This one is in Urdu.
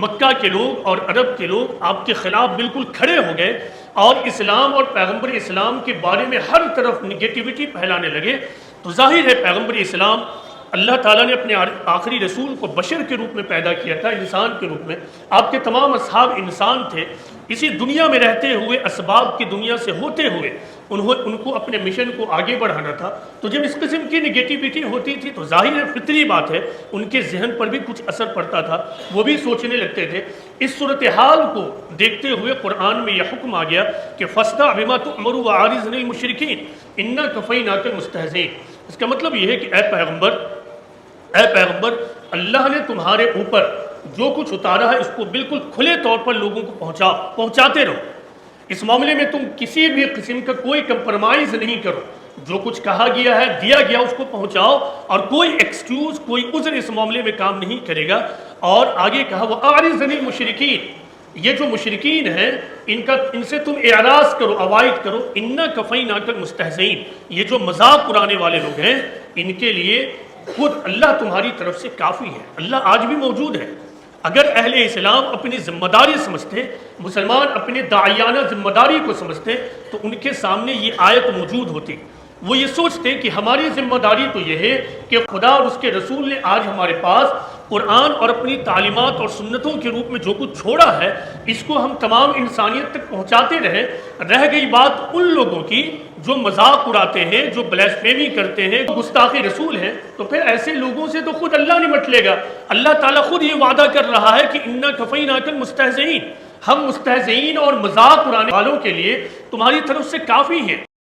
مکہ کے لوگ اور عرب کے لوگ آپ کے خلاف بالکل کھڑے ہو گئے اور اسلام اور پیغمبر اسلام کے بارے میں ہر طرف نگیٹیوٹی پھیلانے لگے، تو ظاہر ہے پیغمبر اسلام اللہ تعالیٰ نے اپنے آخری رسول کو بشر کے روپ میں پیدا کیا تھا، انسان کے روپ میں۔ آپ کے تمام اصحاب انسان تھے، اسی دنیا میں رہتے ہوئے اسباب کی دنیا سے ہوتے ہوئے ان کو اپنے مشن کو آگے بڑھانا تھا۔ تو جب اس قسم کی نگیٹیوٹی ہوتی تھی تو ظاہر ہے فطری بات ہے ان کے ذہن پر بھی کچھ اثر پڑتا تھا، وہ بھی سوچنے لگتے تھے۔ اس صورتحال کو دیکھتے ہوئے قرآن میں یہ حکم آ گیا کہ فَاصْدَعْ بِمَا تُؤْمَرُ وَأَعْرِضْ عَنِ الْمُشْرِكِينَ إِنَّا كَفَيْنَاكَ الْمُسْتَهْزِئِينَ۔ اس کا مطلب یہ ہے کہ اے پیغمبر اللہ نے تمہارے اوپر جو کچھ اتارا ہے اس کو بالکل کھلے طور پر لوگوں کو پہنچاتے رہو۔ اس معاملے میں تم کسی بھی قسم کا کوئی کمپرمائز نہیں کرو، جو کچھ کہا گیا ہے دیا گیا اس کو پہنچاؤ، اور کوئی ایکسکیوز کوئی عذر اس معاملے میں کام نہیں کرے گا۔ اور آگے کہا وَأَعْرِضْ عَنِ الْمُشْرِكِينَ، یہ جو مشرکین ہیں ان سے تم اعراض کرو، اوائڈ کرو۔ إِنَّا كَفَيْنَاكَ الْمُسْتَهْزِئِينَ، یہ جو مذاق اڑانے والے لوگ ہیں ان کے لیے خود اللہ تمہاری طرف سے کافی ہے۔ اللہ آج بھی موجود ہے۔ اگر اہل اسلام اپنی ذمہ داری سمجھتے، مسلمان اپنے داعیانہ ذمہ داری کو سمجھتے تو ان کے سامنے یہ آیت موجود ہوتی۔ وہ یہ سوچتے کہ ہماری ذمہ داری تو یہ ہے کہ خدا اور اس کے رسول نے آج ہمارے پاس قرآن اور اپنی تعلیمات اور سنتوں کے روپ میں جو کچھ چھوڑا ہے اس کو ہم تمام انسانیت تک پہنچاتے رہیں۔ رہ گئی بات ان لوگوں کی جو مذاق اڑاتے ہیں، جو بلیسفیمی کرتے ہیں، جو گستاخ رسول ہیں، تو پھر ایسے لوگوں سے تو خود اللہ نمٹ لے گا۔ اللہ تعالیٰ خود یہ وعدہ کر رہا ہے کہ اِنَّا كَفَيْنَاكَ الْمُسْتَهْزِئِينَ، ہم مستہزئین اور مذاق اڑانے والوں کے لیے تمہاری طرف سے کافی ہیں۔